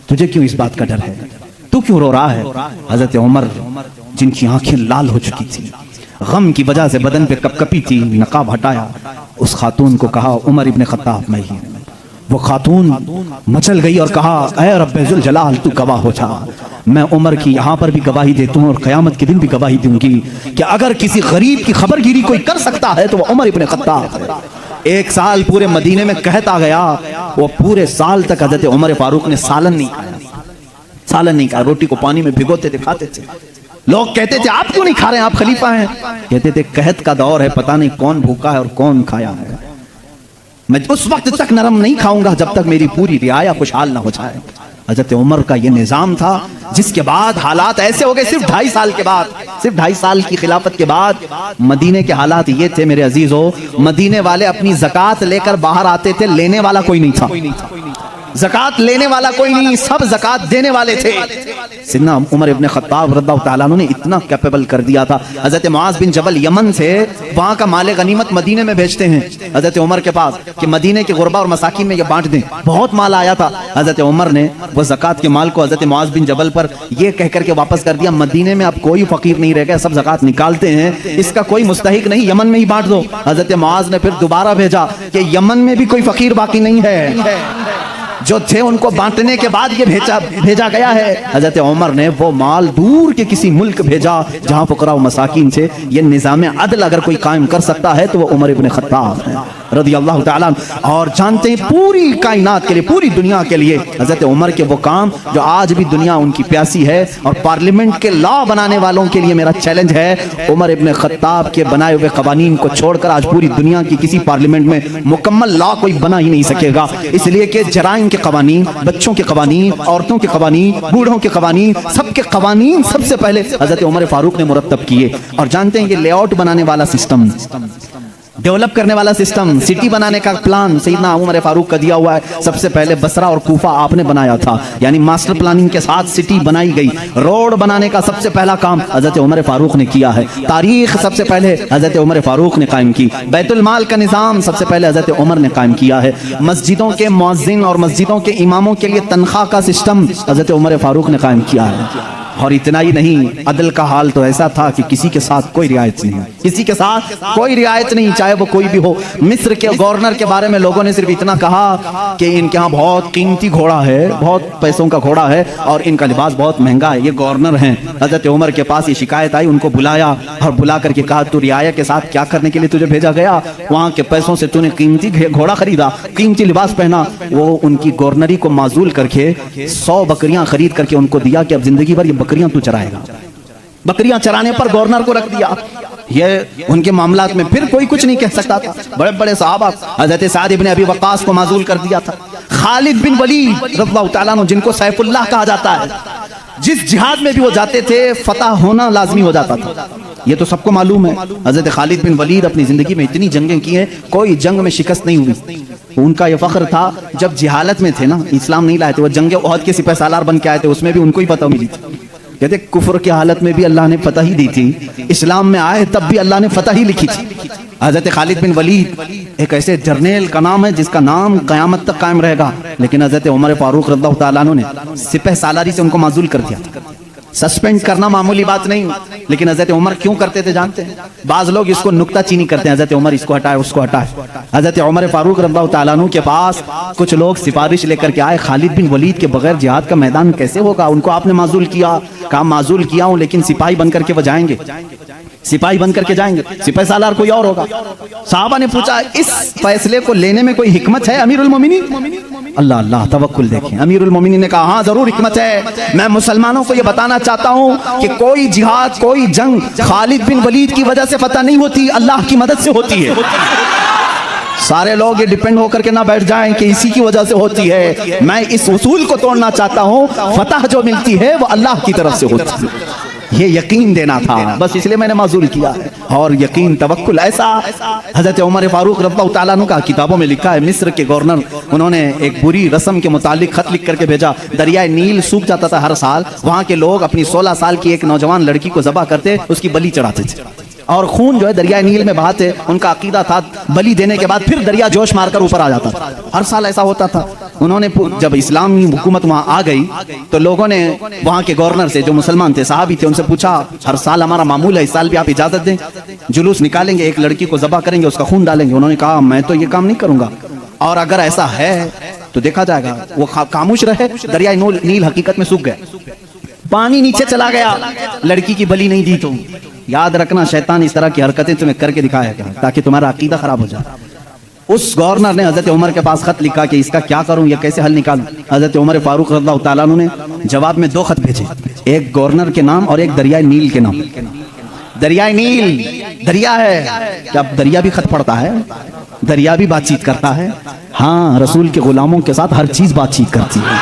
तुझे क्यों इस बात का डर है, तू क्यों रो रहा है? हजरत उमर जिनकी आंखें लाल हो चुकी थी, गम की वजह से बदन पे कपकपी थी, नकाब हटाया, उस खातून को कहा उमर इब्ने खत्ताब मैं ही। वो खातून मचल गई और कहा ऐ रब्बे जुल जलाल तू गवाह हो जा, मैं उमर की यहाँ पर भी गवाही देता हूँ और क़यामत के दिन भी गवाही दूंगी कि अगर किसी गरीब की खबरगिरी कोई कर सकता है तो वो उमर इब्ने खत्ताब है। 1 साल पूरे मदीने में कहता गया, वो पूरे साल तक हजरत उमर फारूक ने सालन नहीं खाया, सालन नहीं खाया, रोटी को पानी में भिगोते थे, खाते थे। लोग कहते थे आप क्यों नहीं खा रहे हैं, आप खलीफा हैं? कहते थे कहत का दौर है, पता नहीं कौन भूखा है और कौन खाया है, मैं उस वक्त तक नरम नहीं खाऊंगा जब तक मेरी पूरी रियाया खुशहाल ना हो जाए। हजरत उमर का ये निजाम था, जिसके बाद हालात ऐसे हो गए, सिर्फ 2.5 साल के बाद, सिर्फ 2.5 साल की खिलाफत के बाद मदीने के हालात ये थे मेरे अजीजों, मदीने वाले अपनी ज़कात लेकर बाहर आते थे, लेने वाला कोई नहीं था, ज़कात लेने वाला कोई नहीं, सब ज़कात देने वाले थे। सिद्दीक़ उमर इब्ने खत्ताब रज़ियल्लाहु ताला अन्हु ने इतना कैपेबल कर दिया था, हज़रत मुआज़ बिन जबल यमन से वहाँ का माले गनीमत मदीने में भेजते हैं हज़रत उमर के पास कि मदीने के गुरबा और मसाकिन में ये बांट दें। बहुत माल आया था, हज़रत उमर ने वो ज़कात के माल को हज़रत मुआज़ बिन जबल पर ये कह करके वापस कर दिया, मदीने में अब कोई फ़कीर नहीं रह गया, सब ज़कात निकालते हैं, इसका कोई मुस्तहिक नहीं, यमन में ही बांट दो। हज़रत मुआज़ ने फिर दोबारा भेजा कि यमन में भी कोई फ़कीर बाकी नहीं है, जो थे उनको बांटने के बाद ये भेजा गया है। हजरत उमर ने वो माल दूर के किसी मुल्क भेजा जहां फुकरा व मसाकिन थे। ये निज़ाम अदल अगर कोई कायम कर सकता है तो वो उमर इब्ने खत्ताब है रज़ियल्लाहु ताला अन्हु। और जानते हैं पूरी कायनात के लिए, पूरी दुनिया के लिए हजरत उमर के वो काम जो आज भी दुनिया उनकी प्यासी है। और पार्लियामेंट के लॉ बनाने वालों के लिए मेरा चैलेंज है, उमर इब्ने खत्ताब के बनाए हुए कवानीन को छोड़कर आज पूरी दुनिया की किसी पार्लियामेंट में मुकम्मल लॉ कोई बना ही नहीं सकेगा, इसलिए कि जराइम के कवानीन, बच्चों के कवानीन, औरतों के कवानीन, बूढ़ों के कवानीन, सबके कवानीन सबसे पहले हजरत उमर फारूक ने मुरत्तब किए। और जानते हैं ये लेआउट बनाने वाला सिस्टम, डेवलप करने वाला सिस्टम, सिटी बनाने का प्लान सैयदना उमर फारूक का दिया हुआ है। सबसे पहले बसरा और कूफा आपने बनाया था, यानी मास्टर प्लानिंग के साथ सिटी बनाई गई। रोड बनाने का सबसे पहला काम हजरत उमर फारूक ने किया है। तारीख सबसे पहले हजरत उमर फारूक ने कायम की। बैतुल माल का निज़ाम सबसे पहले हजरत उमर ने कायम किया है। मस्जिदों के मुअज्जिन और मस्जिदों के इमामों के लिए तनख्वाह का सिस्टम हजरत उमर फारूक ने कायम किया है। और इतना ही नहीं, अदल का हाल तो ऐसा था कि किसी के साथ कोई रियायत नहीं, किसी के साथ कोई रियायत नहीं, चाहे वो कोई भी हो। मिस्र के गवर्नर के बारे में लोगों ने सिर्फ इतना कहा कि इनके यहाँ बहुत कीमती घोड़ा है, बहुत पैसों का घोड़ा है और इनका लिबास बहुत महंगा है, ये गवर्नर हैं। हजरत उमर के पास ये शिकायत आई, उनको बुलाया और बुला करके कहा तू रियाया के साथ क्या करने के लिए तुझे भेजा गया? वहाँ के पैसों से तूने कीमती घोड़ा खरीदा, कीमती लिबास पहना। वो उनकी गवर्नरी को माजूल करके 100 बकरियां खरीद करके उनको दिया कि अब जिंदगी भर बकरियां तू चराएगा। बकरियां चराने पर गवर्नर को रख दिया। ये उनके मामलात में फिर कोई कुछ नहीं कह सकता था। बड़े बड़े सहाबा, हजरत साद इब्ने अबी वक्कास को माजूल कर दिया था। खालिद बिन वलीद रज़ियल्लाहु ताला अन्हु, जिनको सैफुल्लाह कहा जाता है, जिस जिहाद में भी वो जाते थे फतह होना लाजमी हो जाता था, ये तो सबको मालूम है। हजरत खालिद बिन वलीद अपनी जिंदगी में इतनी जंगें की हैं, कोई जंग में शिकस्त नहीं हुई। उनका ये फख्र था, जब जिहालत में थे ना, इस्लाम नहीं लाए थे, वो जंगे ओहद के सिपह सालार बन के आए थे, उसमें भी उनको ही फतह मिली थी। कहते कुफ्र की हालत में भी अल्लाह ने फतह ही दी थी, इस्लाम में आए तब भी अल्लाह ने फतह ही लिखी थी। हजरत खालिद बिन वलीद एक ऐसे जर्नेल का नाम है जिसका नाम कयामत तक कायम रहेगा, लेकिन हजरत उमर फारूक रज़ियल्लाहु ताला अन्हु ने सिपह सालारी से उनको माजूल कर दिया था। सस्पेंड करना मामूली बात नहीं, लेकिन हजरत उमर क्यों करते थे जानते हैं? बाज लोग इसको नुक्ताचीनी करते हैं, हजरत उमर इसको हटाए उसको हटाए। हजरत उमर फारूक रज़ियल्लाहु ताला अन्हु के पास कुछ लोग सिफारिश लेकर के आए, खालिद बिन वलीद के बगैर जिहाद का मैदान कैसे होगा? उनको आपने माजूल किया, कहा माजूल किया हूं, लेकिन सिपाही बन करके वो जाएंगे, सिपाही बन करके जाएंगे, सिपाही सालार कोई और होगा। साहबा ने पूछा इस फैसले को लेने में कोई हिकमत है अमीरुल मोमिनीन? अल्लाह अल्लाह तवक्कुल देखें। अमीरुल मोमिनीन ने कहा हाँ जरूर हिकमत है। मैं मुसलमानों को यह बताना चाहता हूं कि कोई जिहाद, कोई जंग खालिद बिन वलीद की वजह से फतह नहीं होती, अल्लाह की मदद से होती है। सारे लोग ये डिपेंड होकर के ना बैठ जाएं कि इसी की वजह से होती है। मैं इस उसूल को तोड़ना चाहता हूं, फतह जो मिलती है वो अल्लाह की तरफ से होती है। ये यकीन देना था, बस इसलिए मैंने माजूल किया है। और यकीन तवक्कुल ऐसा हजरत उमर फारूक रज़ियल्लाहु ताला अन्हु का किताबों में लिखा है। मिस्र के गवर्नर, उन्होंने एक बुरी रस्म के मुतालिक खत लिख करके भेजा। दरियाए नील सूख जाता था हर साल, वहाँ के लोग अपनी 16 साल की एक नौजवान लड़की को ज़बह करते, उसकी बलि चढ़ाते थे। और खून जो है दरिया नील में बहाते। उनका अकीदा था बलि देने के बाद फिर दरिया जोश मारकर ऊपर आ जाता था, हर साल ऐसा होता था। उन्होंने जब इस्लामी हुकूमत वहां आ गई तो लोगों ने वहां के गवर्नर से, जो मुसलमान थे, सहाबी थे, उनसे पूछा हर साल हमारा मामूल है, इस साल भी आप इजाजत दें, जुलूस निकालेंगे, एक लड़की को ज़बह करेंगे, उसका खून डालेंगे। उन्होंने कहा मैं तो ये काम नहीं करूंगा, और अगर ऐसा है तो देखा जाएगा। वो खामोश रहे। दरिया नील हकीकत में सूख गया, पानी नीचे चला गया। लड़की की बलि नहीं दी तो याद रखना, शैतान इस तरह की हरकतें तुम्हें करके दिखाएगा ताकि तुम्हारा अकीदा खराब हो जाए। उस गवर्नर ने हजरत उमर के पास खत लिखा कि इसका क्या करूं, ये कैसे हल निकालूं। हजरत उमर फारूक रज़ियल्लाहु ताला अन्हु ने जवाब में 2 खत भेजे, एक गवर्नर के नाम और एक दरिया नील के नाम। दरिया नील दरिया है, क्या दरिया भी खत पढ़ता है, दरिया भी बातचीत करता है। हाँ, रसूल के गुलामों के साथ हर चीज बातचीत करती है,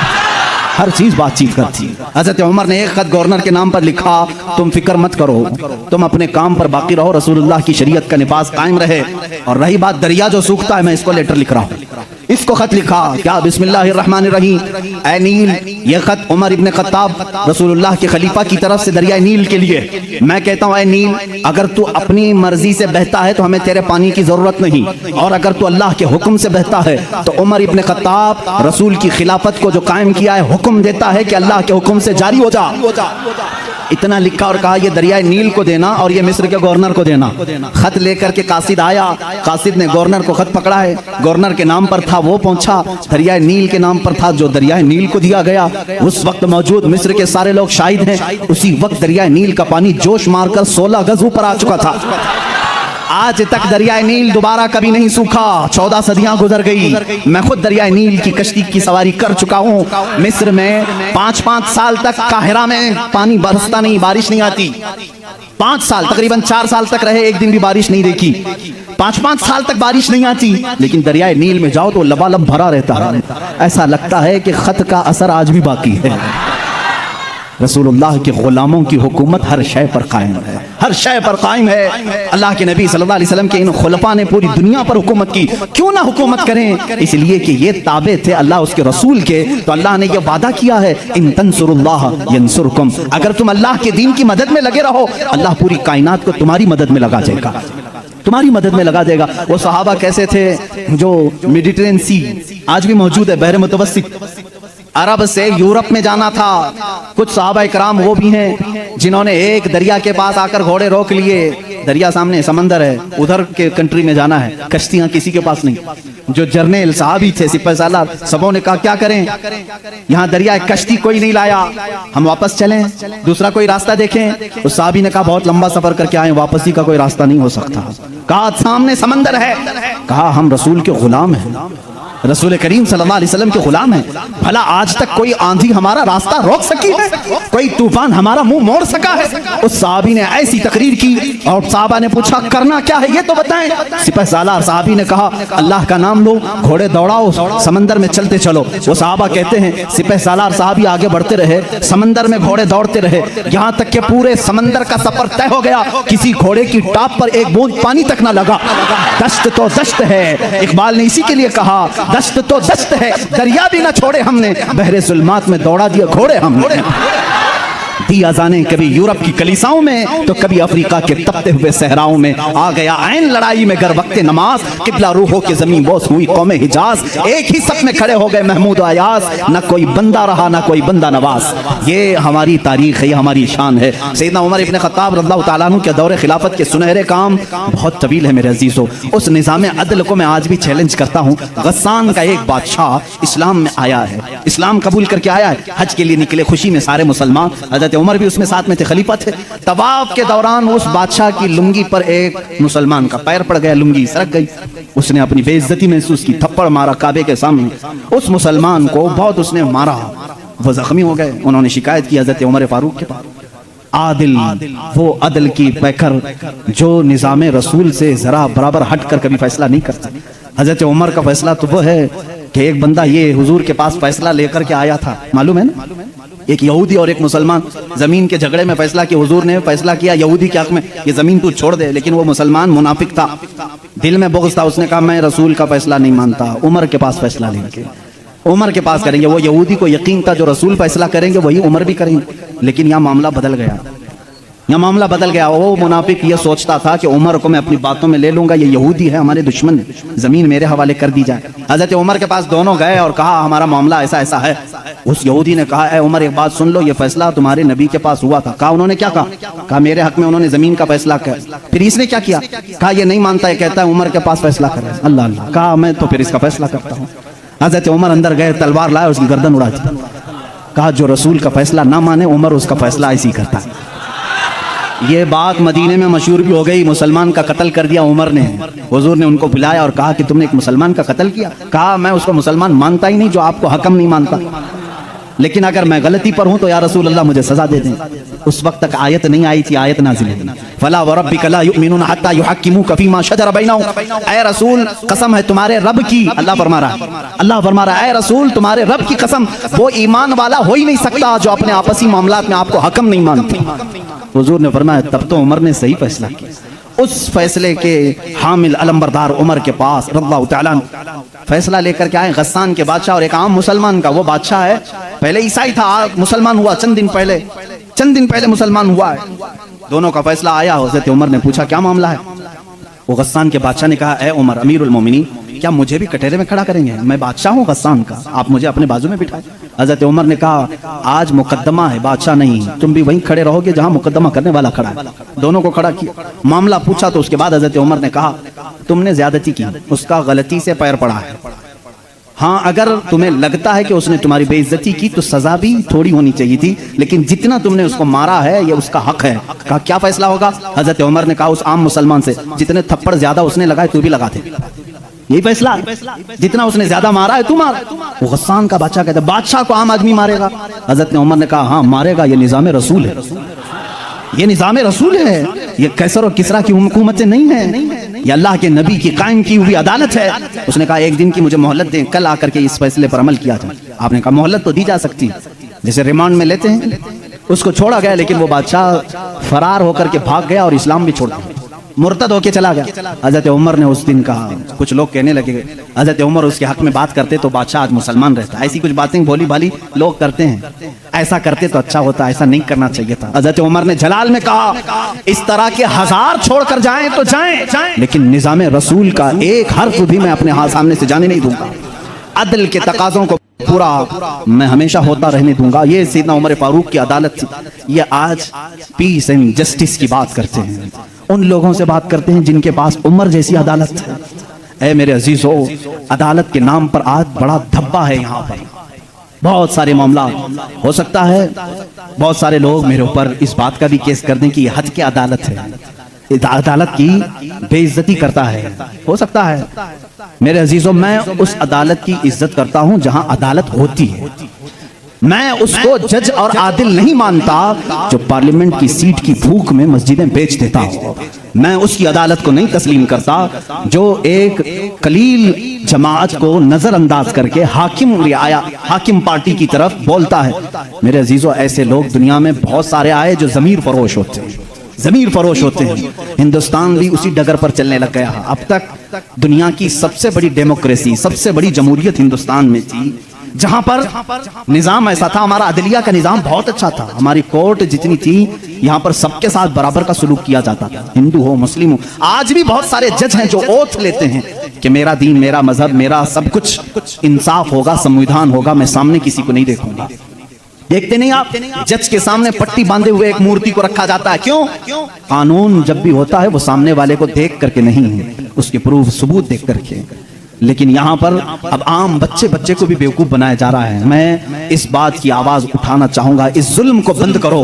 हर चीज बातचीत करती है। हजरत उमर ने एक खत गवर्नर के नाम पर लिखा, तुम फिक्र मत करो, तुम अपने काम पर बाकी रहो, रसूलुल्लाह की शरीयत का निफाज कायम रहे। और रही बात दरिया जो सूखता है, मैं इसको लेटर लिख रहा हूँ। इसको खत लिखा क्या, बिस्मिल्लाहिर्रहमानिर्रहीम, ऐ नील, ये खत उमर इब्न खत्ताब रसूलुल्लाह के खलीफा की तरफ से दरिया नील के लिए। मैं कहता हूँ ऐ नील, अगर तू अपनी मर्जी से बहता है तो हमें तेरे पानी की जरूरत नहीं, और अगर तू अल्लाह के हुक्म से बहता है तो उमर इब्न खत्ताब रसूल की खिलाफत को जो कायम किया है, हुक्म देता है कि अल्लाह के हुक्म से जारी हो जा। इतना लिखा और कहा ये दरिया नील को देना और ये मिस्र के गवर्नर को देना। खत लेकर के कासिद आया, कासिद ने गवर्नर को खत पकड़ा है, गवर्नर के नाम पर था, वो पहुंचा, दरिया नील के नाम पर था जो दरिया नील को दिया गया। उस वक्त मौजूद मिस्र के सारे लोग शाहिद हैं, उसी वक्त दरिया नील का पानी जोश मारकर 16 गज ऊपर आ चुका था। आज तक दरिया नील दोबारा कभी नहीं सूखा, 14 सदियां गुजर गई। मैं खुद दरिया नील की कश्ती की सवारी कर चुका हूँ। मिस्र में 5-5 साल तक काहिरा में पानी बरसता नहीं, बारिश नहीं आती। 5 साल, तकरीबन 4 साल तक रहे, एक दिन भी बारिश नहीं देखी। 5-5 साल तक बारिश नहीं आती, लेकिन दरिया नील में जाओ तो लबालब भरा रहता है। ऐसा लगता है कि खत का असर आज भी बाकी है। रसूलुल्लाह के गुलामों की हुकूमत हर शय पर कायम है, हर शय पर कायम है। अल्लाह के नबी सल्लल्लाहु अलैहि वसल्लम के इन खुलफा ने पूरी दुनिया पर हुकूमत की। क्यों ना हुकूमत करें, इसलिए कि ये ताबे थे अल्लाह उसके रसूल के। तो अल्लाह ने ये वादा किया है, इन तंसुरुल्लाह यंसुरकुम, अगर तुम अल्लाह के दीन की मदद में लगे रहो, अल्लाह पूरी कायनात को तुम्हारी मदद में लगा देगा, तुम्हारी मदद में लगा देगा। वो सहाबा कैसे थे जो मेडिटेरियन सी आज भी मौजूद है, बहर मुतवस्सित, अरब से यूरोप में जाना था। कुछ सहाबा इकराम वो भी हैं जिन्होंने एक दरिया के पास आकर घोड़े रोक लिए। दरिया सामने, समंदर है, उधर के कंट्री में जाना है, कश्तियां किसी के पास नहीं। जो जर्नल साहबी थे, सिपाही सालार, सबों ने कहा क्या करें, यहाँ दरिया कश्ती कोई नहीं लाया, हम वापस चलें, दूसरा कोई रास्ता देखें। उस साहबी ने कहा बहुत लंबा सफर करके आए, वापसी का कोई रास्ता नहीं हो सकता। कहा सामने समंदर है, कहा हम रसूल के गुलाम हैं, रसूल करीम सल्लल्लाहु अलैहि वसल्लम के गुलाम हैं। भला आज तक कोई आंधी हमारा रास्ता रोक सकी है, कोई तूफान हमारा मुंह मोड़ सका है? उस साहबी ने ऐसी तकरीर की और साहबा ने पूछा करना क्या है ये तो बताएं। सिपाही सालार साहबी ने कहा अल्लाह का नाम लो, घोड़े दौड़ाओ, समंदर में चलते चलो। वो साहबा कहते हैं सिपाही सालार साहबी आगे बढ़ते रहे, समंदर में घोड़े दौड़ते रहे, यहाँ तक के पूरे समंदर का सफर तय हो गया, किसी घोड़े की टाप पर एक बूंद पानी तक न लगा। दश्त तो दश्त है, इकबाल ने इसी के लिए कहा दश्त तो दश्त है, दरिया भी ना छोड़े हमने, बहरे जुल्मात में दौड़ा दिया घोड़े हमने। दी अज़ानें कभी यूरोप की कलीसाओं में तो कभी अफ्रीका के तपते हुए सहराओं में, आ गया ऐन लड़ाई में गर वक्ते नमाज, किबला रूहों की जमीन बोस हुई कौमे हिजाज, एक ही सफ में खड़े हो गए महमूद अयाज, न कोई बंदा रहा न कोई बंदा नवाज। ये हमारी तारीख है, ये हमारी शान है। सैयदना उमर इब्न खत्ताब रज़ियल्लाहु ताला अन्हु के दौरे खिलाफत के सुनहरे काम बहुत तवील है मेरे अजीजों। उस निज़ाम अदल को मैं आज भी चैलेंज करता हूँ। गस्सान का एक बादशाह इस्लाम में आया है, इस्लाम कबूल करके आया है, हज के लिए निकले खुशी में सारे मुसलमान, हज़रत उमर भी उसमें साथ में थे, खलीफा थे। तवाफ के दौरान उस बादशाह की लुंगी पर एक मुसलमान का पैर पड़ गया, लुंगी सरक गई, उसने अपनी बेइज्जती महसूस की, थप्पड़ मारा काबे के सामने। उस मुसलमान को बहुत उसने मारा, वो जख्मी हो गए। उन्होंने शिकायत की हज़रत उमर फारूक के पास। आदिल, वो अदल की पैकर जो निज़ाम रसूल से जरा बराबर हट कर कभी फैसला नहीं करता। हज़रत उमर का फैसला तो वो है कि एक बंदा ये हुजूर के पास फैसला लेकर के आया था, मालूम है ना, एक यहूदी और एक मुसलमान जमीन के झगड़े में फैसला किया। हुजूर ने फैसला किया यहूदी के हक में, ये जमीन तू छोड़ दे, लेकिन वो मुसलमान मुनाफिक था, दिल में बुग़्ज़ था, उसने कहा मैं रसूल का फैसला नहीं मानता, उमर के पास फैसला लेंगे, उमर के पास करेंगे। वो यहूदी को यकीन था जो रसूल फैसला करेंगे वही उमर भी करेंगे, लेकिन यहाँ मामला बदल गया। यहाँ मामला बदल गया। वो मुनाफिक ये सोचता था कि उमर को मैं अपनी बातों में ले लूंगा, ये यहूदी है, हमारे दुश्मन, जमीन मेरे हवाले कर दी जाए। हजरत उमर के पास दोनों गए और कहा हमारा मामला ऐसा ऐसा है। उस यहूदी ने कहा, ए उमर एक बात सुन लो, ये फैसला तुम्हारे नबी के पास हुआ था। कहा उन्होंने क्या कहा? मेरे हक में उन्होंने जमीन का फैसला किया। फिर इसने क्या किया? कहा ये नहीं मानता है, कहता है उमर के पास फैसला करे। अल्लाह अल्लाह। कहा मैं तो फिर इसका फैसला करता हूँ। हजरत उमर अंदर गए, तलवार लाए, उसकी गर्दन उड़ा दी। कहा जो रसूल का फैसला ना माने उमर उसका फैसला ऐसी करता है। ये बात मदीने में मशहूर भी हो गई। मुसलमान का कत्ल कर दिया उमर ने। हुजूर ने उनको बुलाया और कहा कि तुमने एक मुसलमान का कत्ल किया। कहा मैं उसको मुसलमान मानता ही नहीं जो आपको हकम नहीं मानता, लेकिन अगर मैं गलती पर हूं तो या रसूल अल्लाह मुझे सजा दे दें। उस वक्त तक आयत नहीं आई थी, आयत नाज़िल हुई, फला व रब्बिका ला युमिनूना हत्ता युहक्किमूका फीमा शजरा बैनहुम। ऐ रसूल कसम है तुम्हारे रब की, अल्लाह फरमा रहा है, ऐ रसूल तुम्हारे रब की कसम, वो ईमान वाला हो ही नहीं सकता जो अपने आपसी मामलात में आपको हकम नहीं मानते। हुजूर ने फरमाया तब तो उमर ने सही फैसला किया। उस फैसले के हामिल अलमबरदार उमर के पास रज़ियल्लाहु तआला अन्हु फैसला लेकर के आए गस्सान के बादशाह और एक आम मुसलमान का। वो बादशाह है, पहले ईसाई था, मुसलमान हुआ चंद दिन पहले मुसलमान हुआ है। दोनों का फैसला आया। हज़रत उमर ने पूछा क्या मामला है? वो गस्सान के बादशाह ने कहा, ए उमर अमीरुल मोमिनीन, क्या मुझे भी कटहरे में खड़ा करेंगे? मैं बादशाह हूँ गस्सान का, आप मुझे अपने बाजू में बिठाए। हज़रत उमर ने कहा आज मुकद्दमा है, बादशाह नहीं, तुम भी वहीं खड़े रहोगे जहाँ मुकद्दमा करने वाला खड़ा है। दोनों को खड़ा किया, मामला पूछा तो उसके बाद हज़रत उमर ने कहा तुमने ज्यादती की, उसका गलती से पैर पड़ा है। हाँ अगर तुम्हें लगता है कि उसने तुम्हारी बेइज्जती की तो सजा भी थोड़ी होनी चाहिए थी, लेकिन जितना तुमने उसको मारा है ये उसका हक है। कहा क्या फैसला होगा? हज़रत उमर ने कहा उस आम मुसलमान से जितने थप्पड़ ज्यादा उसने लगाए तू भी लगा दे, यही फैसला, जितना उसने ज्यादा मारा है तू मार। वो गस्सान का बादशाह कहता बादशाह को आम आदमी मारेगा? हज़रत उमर ने कहा हाँ मारेगा, ये निज़ाम रसूल है, ये निज़ाम रसूल है, ये कैसर और किसरा की हुकूमतें नहीं है, ये अल्लाह के नबी की कायम की हुई अदालत है। उसने कहा एक दिन की मुझे मोहलत दें, कल आकर के इस फैसले पर अमल किया जाए। आपने कहा मोहलत तो दी जा सकती है, जैसे रिमांड में लेते हैं। उसको छोड़ा गया, लेकिन वो बादशाह फरार होकर के भाग गया और इस्लाम भी छोड़ दिया, मुर्तद होके चला गया। हज़रत उमर ने उस दिन कहा, कुछ लोग कहने लगे हज़रत उमर उसके हक में बात करते तो बादशाह आज मुसलमान रहता। ऐसी कुछ बातें भोली भाली लोग करते हैं, ऐसा करते तो अच्छा होता, ऐसा नहीं करना चाहिए था। हज़रत उमर ने जलाल में कहा इस तरह के 1000 छोड़कर जाएं तो जाएं, लेकिन निज़ाम रसूल का एक हर्फ भी मैं अपने हाथ सामने से जाने नहीं दूंगा। अदल के तकाज़ों को पूरा मैं हमेशा होता रहने दूंगा। ये सैयदना उमर फारूक की अदालत थी। ये आज पीस एंड जस्टिस की बात करते हैं, उन लोगों से बात करते हैं जिनके पास उमर जैसी अदालत है। ऐ मेरे अजीजों, अदालत के नाम पर आज बड़ा धब्बा है। यहाँ पर बहुत सारे मामला हो सकता है, बहुत सारे लोग मेरे ऊपर इस बात का भी केस कर दें कि हद की अदालत है, अदालत की बेइज्जती करता है। हो सकता है मेरे अजीजों, मैं उस अदालत की इज्जत करता हूं जहां अदालत होती है। मैं उसको जज और आदिल नहीं मानता जो पार्लियामेंट की सीट की भूख में मस्जिदें बेच देता हो। मैं उसकी अदालत को नहीं तस्लीम करता जो एक कलील जमात को नजरअंदाज करके हाकिम पार्टी की तरफ बोलता है। मेरे अजीजों, ऐसे लोग दुनिया में बहुत सारे आए जो ज़मीर फरोश होते हैं, ज़मीर फरोश होते हैं। हिंदुस्तान भी उसी डगर पर चलने लग गया। अब तक दुनिया की सबसे बड़ी डेमोक्रेसी, सबसे बड़ी जमहूरियत हिंदुस्तान में थी, जहां पर निजाम ऐसा था। हमारा अदलिया का निजाम बहुत अच्छा था, हमारी कोर्ट जितनी थी यहाँ पर सबके साथ बराबर का सलूक किया जाता था, हिंदू हो मुस्लिम हो। आज भी बहुत सारे जज हैं जो ओथ लेते हैं कि मेरा दीन, मेरा मजहब, मेरा सब कुछ इंसाफ होगा, संविधान होगा, मैं सामने किसी को नहीं देखूंगा। देखते नहीं आप, जज के सामने पट्टी बांधे हुए एक मूर्ति को रखा जाता है। क्यों? कानून जब भी होता है वो सामने वाले को देख करके नहीं, उसके प्रूफ सबूत देख करके। लेकिन यहाँ पर अब आम बच्चे को भी बेवकूफ बनाया जा रहा है। मैं इस बात की आवाज उठाना चाहूंगा, इस जुल्म को बंद करो,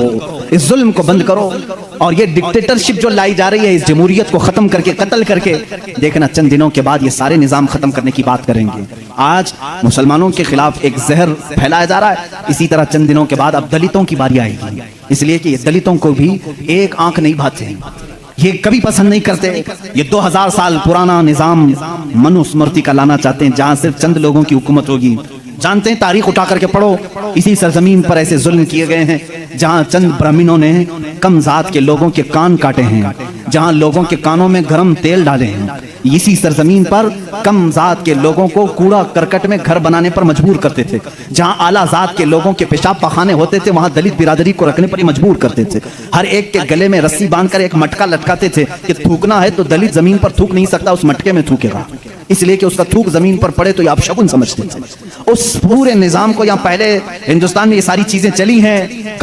इस जुल्म को बंद करो। और ये डिक्टेटरशिप जो लाई जा रही है, इस जमहूरियत को खत्म करके, कत्ल करके, देखना चंद दिनों के बाद ये सारे निजाम खत्म करने की बात करेंगे। आज मुसलमानों के खिलाफ एक जहर फैलाया जा रहा है, इसी तरह चंद दिनों के बाद अब दलितों की बारी आएगी। इसलिए कि ये दलितों को भी एक आंख नहीं भाते, ये कभी पसंद नहीं करते। ये 2000 साल पुराना निजाम मनुस्मृति का लाना चाहते हैं, जहां सिर्फ चंद लोगों की हुकूमत होगी। जानते हैं, तारीख उठा करके पढ़ो, इसी सरजमीन पर ऐसे जुल्म किए गए हैं जहां चंद ब्राह्मणों ने कम जात के लोगों के कान काटे हैं, जहां लोगों के कानों में गरम तेल डाले हैं। इसी सरजमीन पर कम जात के लोगों को कूड़ा करकट में घर बनाने पर मजबूर करते थे। जहां आला जात के लोगों के पेशाब पखाने होते थे वहां दलित बिरादरी को रखने पर ही मजबूर करते थे। हर एक के गले में रस्सी बांधकर एक मटका लटकाते थे कि थूकना है तो दलित जमीन पर थूक नहीं सकता, उस मटके में थूकेगा, इसलिए कि उसका थूक जमीन पर पड़े तो ये अपशगुन समझते थे। उस पूरे निजाम को यहाँ पहले हिंदुस्तान में ये सारी चीजें चली हैं।